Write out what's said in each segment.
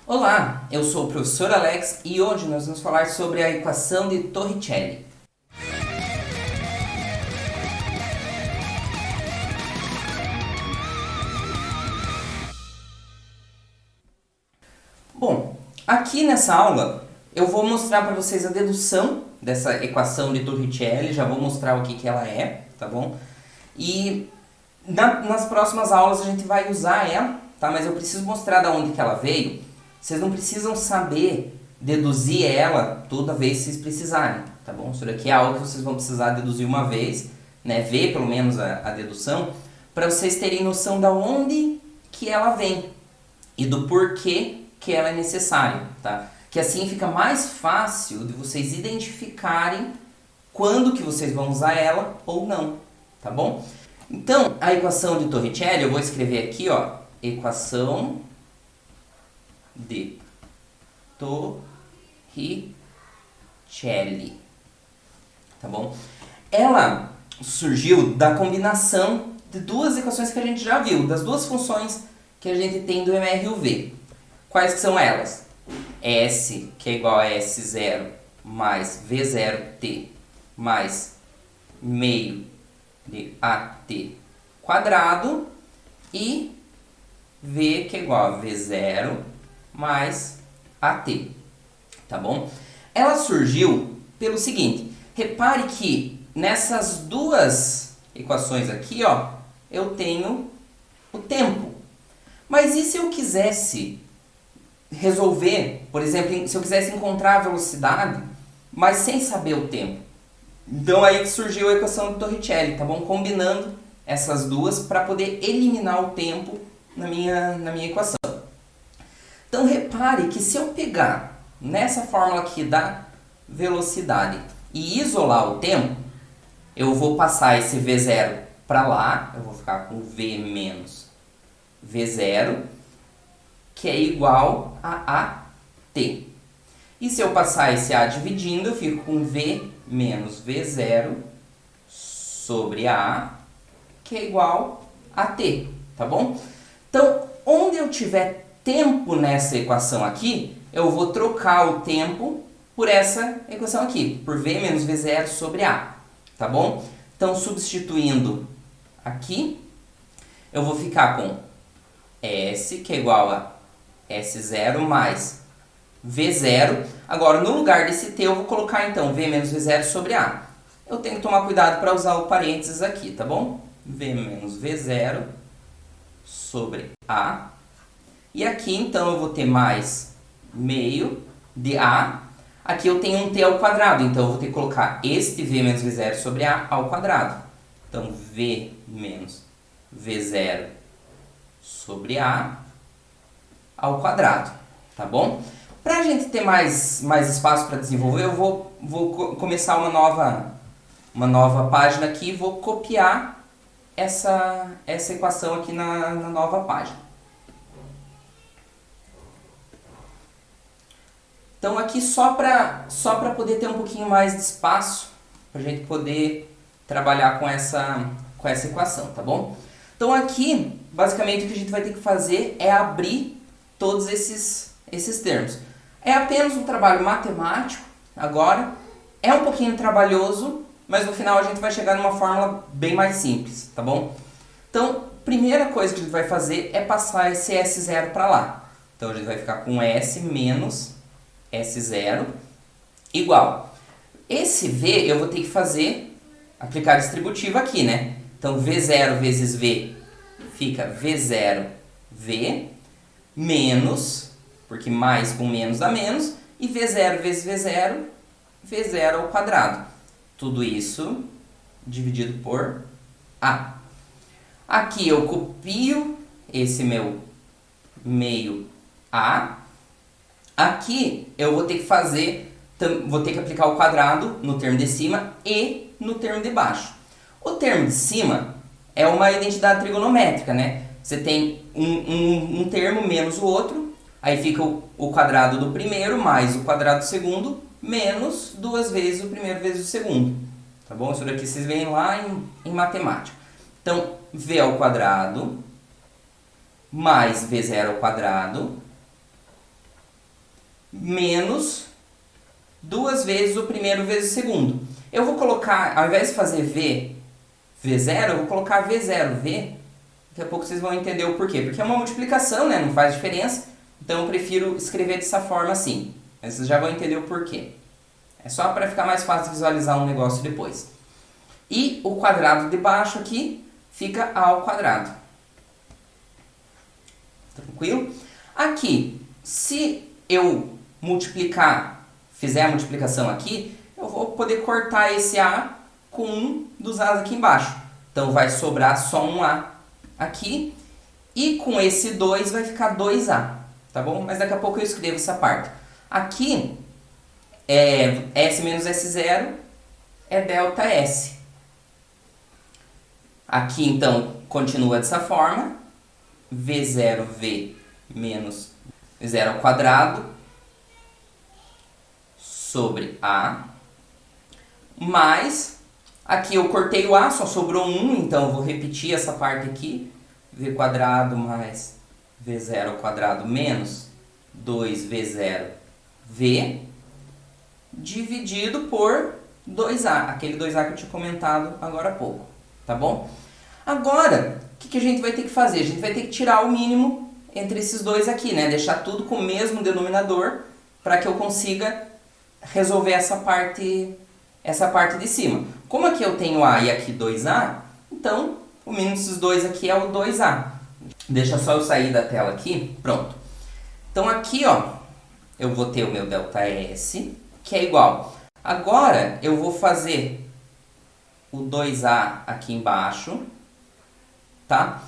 Olá, eu sou o professor Alex e hoje nós vamos falar sobre a equação de Torricelli. Bom, aqui nessa aula eu vou mostrar para vocês a dedução dessa equação de Torricelli, já vou mostrar o que ela é, tá bom? E nas próximas aulas a gente vai usar ela, tá? Mas eu preciso mostrar de onde que ela veio. Vocês não precisam saber deduzir ela toda vez que vocês precisarem, tá bom? Isso daqui é algo que vocês vão precisar deduzir uma vez, né? Ver pelo menos a dedução, para vocês terem noção de onde que ela vem e do porquê que ela é necessária, tá? Que assim fica mais fácil de vocês identificarem quando que vocês vão usar ela ou não, tá bom? Então, a equação de Torricelli, eu vou escrever aqui, ó, equação de Torricelli, tá bom? Ela surgiu da combinação de duas equações que a gente já viu, das duas funções que a gente tem do MR e o V. Quais que são elas? S, que é igual a S0 mais V0t mais meio de AT quadrado e V, que é igual a V0 mais AT, tá bom? Ela surgiu pelo seguinte, repare que nessas duas equações aqui, ó, eu tenho o tempo. Mas e se eu quisesse resolver, por exemplo, se eu quisesse encontrar a velocidade, mas sem saber o tempo? Então aí que surgiu a equação de Torricelli, tá bom? Combinando essas duas para poder eliminar o tempo na minha equação. Então repare que se eu pegar nessa fórmula aqui da velocidade e isolar o tempo, eu vou passar esse V0 para lá, eu vou ficar com V menos V0, que é igual a AT. E se eu passar esse A dividindo, eu fico com V menos V0 sobre A, que é igual a T, tá bom? Então, onde eu tiver tempo nessa equação aqui, eu vou trocar o tempo por essa equação aqui, por V menos V0 sobre A, tá bom? Então, substituindo aqui, eu vou ficar com S, que é igual a S0 mais V0. Agora, no lugar desse T, eu vou colocar, então, V menos V0 sobre A. Eu tenho que tomar cuidado para usar o parênteses aqui, tá bom? V menos V0 sobre A. E aqui, então, eu vou ter mais meio de A. Aqui eu tenho um T ao quadrado, então eu vou ter que colocar este V menos V0 sobre A ao quadrado. Então, V menos V0 sobre A ao quadrado, tá bom? Para a gente ter mais espaço para desenvolver, eu vou começar uma nova página aqui e vou copiar essa equação aqui na nova página. Então aqui só para poder ter um pouquinho mais de espaço, para a gente poder trabalhar com essa equação, tá bom? Então aqui, basicamente o que a gente vai ter que fazer é abrir todos esses termos. É apenas um trabalho matemático, agora, é um pouquinho trabalhoso, mas no final a gente vai chegar numa fórmula bem mais simples, tá bom? Então, primeira coisa que a gente vai fazer é passar esse S0 para lá. Então a gente vai ficar com S menos S0 igual. Esse V eu vou ter que aplicar a distributiva aqui, né? Então V0 vezes V fica V0V menos, porque mais com menos dá menos, e V0 vezes V0, V0 ao quadrado. Tudo isso dividido por A. Aqui eu copio esse meu meio A. Aqui eu vou ter que aplicar o quadrado no termo de cima e no termo de baixo. O termo de cima é uma identidade trigonométrica, né? Você tem um termo menos o outro, aí fica o quadrado do primeiro mais o quadrado do segundo, menos duas vezes o primeiro vezes o segundo. Tá bom? Isso daqui vocês veem lá em matemática. Então, V ao quadrado mais V0 ao quadrado menos 2 vezes o primeiro vezes o segundo. Eu vou colocar, ao invés de fazer V0, eu vou colocar V0V. Daqui a pouco vocês vão entender o porquê. Porque é uma multiplicação, né? Não faz diferença. Então eu prefiro escrever dessa forma assim. Mas vocês já vão entender o porquê. É só para ficar mais fácil visualizar um negócio depois. E o quadrado de baixo aqui fica A ao quadrado. Tranquilo? Aqui, se eu fizer a multiplicação aqui, eu vou poder cortar esse A com um dos A's aqui embaixo. Então vai sobrar só um A aqui. E com esse 2 vai ficar 2A. Tá bom? Mas daqui a pouco eu escrevo essa parte. Aqui, S menos S0 é delta S. Aqui, então, continua dessa forma. V0V menos V0 ao quadrado sobre A. Mais, aqui eu cortei o A, só sobrou 1, então eu vou repetir essa parte aqui. V quadrado mais V0 ao quadrado menos 2V0V dividido por 2A, aquele 2A que eu tinha comentado agora há pouco, tá bom? Agora, o que a gente vai ter que fazer? A gente vai ter que tirar o mínimo entre esses dois aqui, né? Deixar tudo com o mesmo denominador para que eu consiga resolver essa parte de cima. Como aqui eu tenho A e aqui 2A, então o mínimo desses dois aqui é o 2A. Deixa só eu sair da tela aqui, pronto. Então aqui, ó, eu vou ter o meu delta S, que é igual. Agora eu vou fazer o 2A aqui embaixo, tá?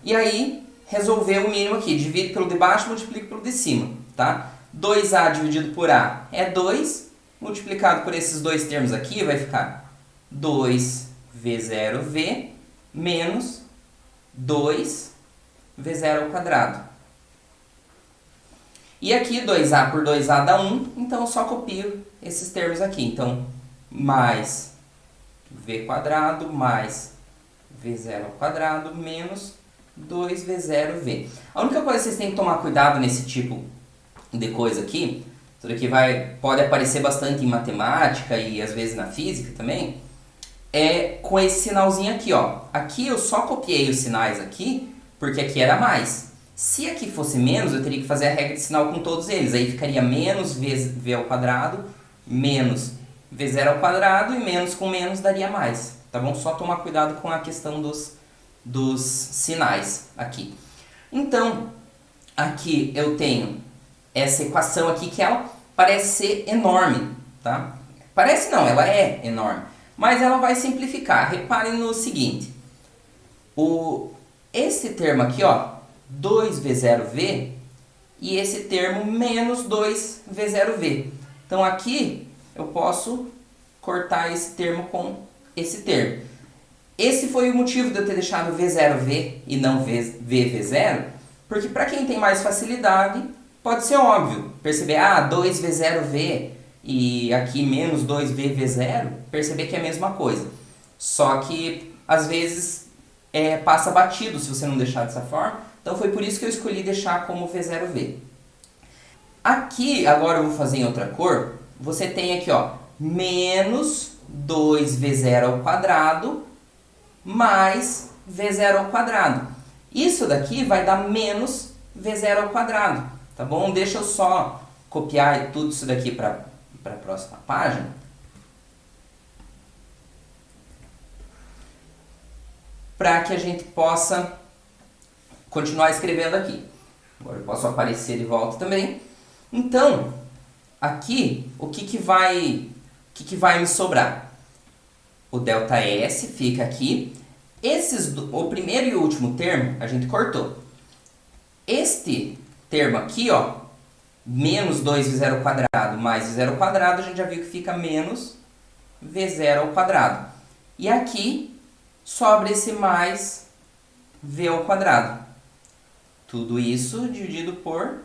E aí resolver o mínimo aqui, divide pelo de baixo, multiplica pelo de cima, tá? 2A dividido por A é 2, multiplicado por esses dois termos aqui vai ficar 2V0V menos 2V0 ao quadrado. E aqui 2A por 2A dá 1, então eu só copio esses termos aqui. Então, mais V quadrado mais V0 ao quadrado menos 2V0V. A única coisa que vocês têm que tomar cuidado nesse tipo de coisa aqui, isso daqui pode aparecer bastante em matemática e às vezes na física também, é com esse sinalzinho aqui, ó. Aqui eu só copiei os sinais aqui, porque aqui era mais. Se aqui fosse menos, eu teria que fazer a regra de sinal com todos eles. Aí ficaria menos V ao quadrado, menos V0 ao quadrado e menos com menos daria mais. Tá bom? Só tomar cuidado com a questão dos sinais aqui. Então, aqui eu tenho essa equação aqui que ela parece ser enorme, tá? Parece não, ela é enorme. Mas ela vai simplificar. Reparem no seguinte. Esse termo aqui, ó, 2V0V, e esse termo menos 2V0V. Então aqui eu posso cortar esse termo com esse termo. Esse foi o motivo de eu ter deixado V0V e não VV0, porque para quem tem mais facilidade, pode ser óbvio. Perceber, 2V0V e aqui menos 2VV0, perceber que é a mesma coisa. Só que às vezes passa batido se você não deixar dessa forma. Então foi por isso que eu escolhi deixar como V0V. Aqui, agora eu vou fazer em outra cor. Você tem aqui, ó, menos 2V0 ao quadrado mais V0 ao quadrado. Isso daqui vai dar menos V0 ao quadrado, tá bom? Deixa eu só copiar tudo isso daqui para a próxima página. Para que a gente possa continuar escrevendo aqui. Agora eu posso aparecer de volta também. Então, aqui, o que vai me sobrar? O delta S fica aqui. O primeiro e o último termo a gente cortou. Este termo aqui, ó, menos 2V0 ao quadrado mais V0 ao quadrado, a gente já viu que fica menos V0 ao quadrado. E aqui sobra esse mais V ao quadrado. Tudo isso dividido por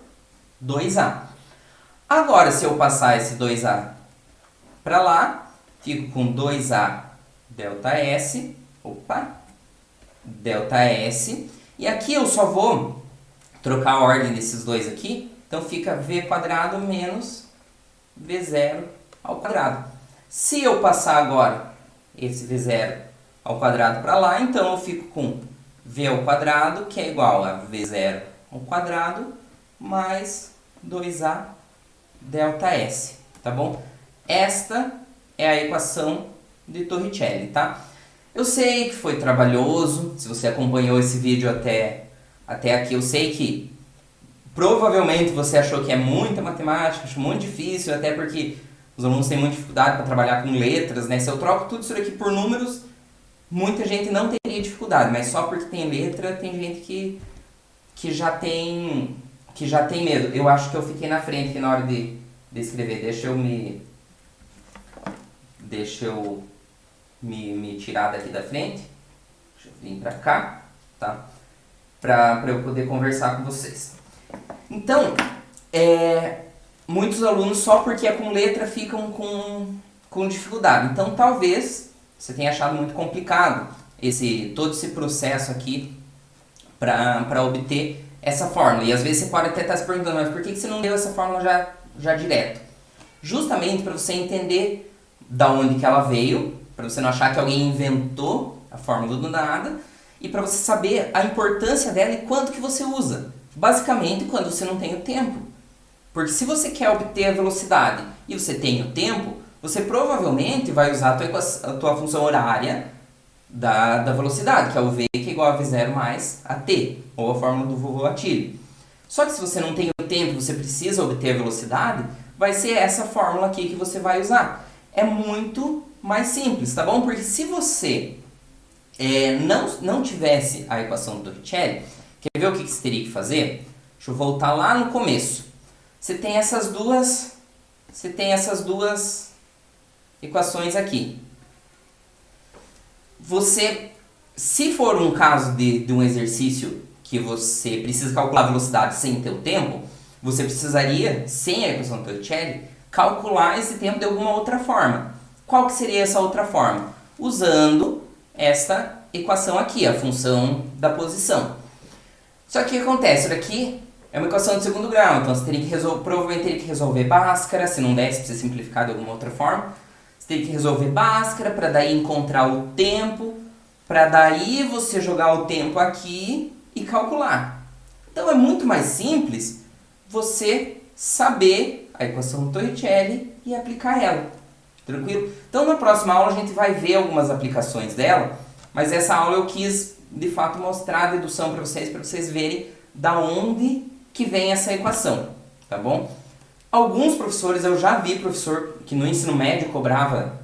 2A. Agora, se eu passar esse 2A para lá, fico com 2A delta S. Delta S. E aqui eu só vou trocar a ordem desses dois aqui Então fica v quadrado menos v0 ao quadrado. Se eu passar agora esse v0 ao quadrado para lá, então eu fico com v ao quadrado, que é igual a v0 ao quadrado, mais 2a delta S, tá bom? Esta é a equação de Torricelli, tá? Eu sei que foi trabalhoso, se você acompanhou esse vídeo até aqui, eu sei que provavelmente você achou que é muita matemática, achou muito difícil, até porque os alunos têm muita dificuldade para trabalhar com letras, né? Se eu troco tudo isso aqui por números, muita gente não teria dificuldade, mas só porque tem letra, tem gente que já tem medo. Eu acho que eu fiquei na frente aqui na hora de escrever. Deixa eu me tirar daqui da frente. Deixa eu vir pra cá, tá? Pra eu poder conversar com vocês. Então, muitos alunos só porque é com letra ficam com dificuldade. Então, talvez você tenha achado muito complicado todo esse processo aqui para obter essa fórmula. E às vezes você pode até estar se perguntando, mas por que você não deu essa fórmula já direto? Justamente para você entender da onde que ela veio, para você não achar que alguém inventou a fórmula do nada, e para você saber a importância dela e quanto que você usa. Basicamente, quando você não tem o tempo. Porque se você quer obter a velocidade e você tem o tempo, você provavelmente vai usar a tua função horária da velocidade, que é o v, que é igual a v0 mais a t, ou a fórmula do vovô Atílio. Só que se você não tem o tempo, você precisa obter a velocidade, vai ser essa fórmula aqui que você vai usar. É muito mais simples, tá bom? Porque se você não tivesse a equação do Torricelli, quer ver o que você teria que fazer? Deixa eu voltar lá no começo. Você tem essas duas equações aqui. Se for um caso de um exercício que você precisa calcular a velocidade sem ter o tempo, você precisaria, sem a equação do Torricelli, calcular esse tempo de alguma outra forma. Qual que seria essa outra forma? Usando esta equação aqui, a função da posição. Só que o que acontece? Isso daqui é uma equação de segundo grau, então você provavelmente teria que resolver Bhaskara, se não desse, para você simplificar de alguma outra forma. Você teria que resolver Bhaskara para daí encontrar o tempo, para daí você jogar o tempo aqui e calcular. Então é muito mais simples você saber a equação do Torricelli e aplicar ela. Tranquilo? Então na próxima aula a gente vai ver algumas aplicações dela, mas essa aula eu quis de fato mostrar a dedução para vocês verem da onde que vem essa equação, tá bom? Alguns professores, eu já vi professor que no ensino médio cobrava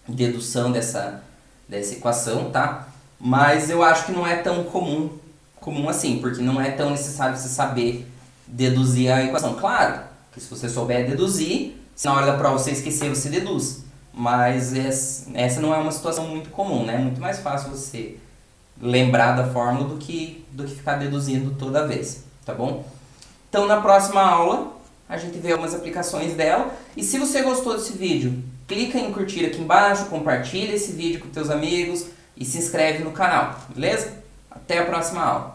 dedução dessa equação, tá? Mas eu acho que não é tão comum assim, porque não é tão necessário você saber deduzir a equação. Claro, que se você souber deduzir, se na hora da prova você esquecer, você deduz. Mas essa não é uma situação muito comum, né? É muito mais fácil você lembrar da fórmula do que ficar deduzindo toda vez, tá bom? Então na próxima aula a gente vê algumas aplicações dela. E se você gostou desse vídeo, clica em curtir aqui embaixo, compartilha esse vídeo com teus amigos e se inscreve no canal, beleza? Até a próxima aula!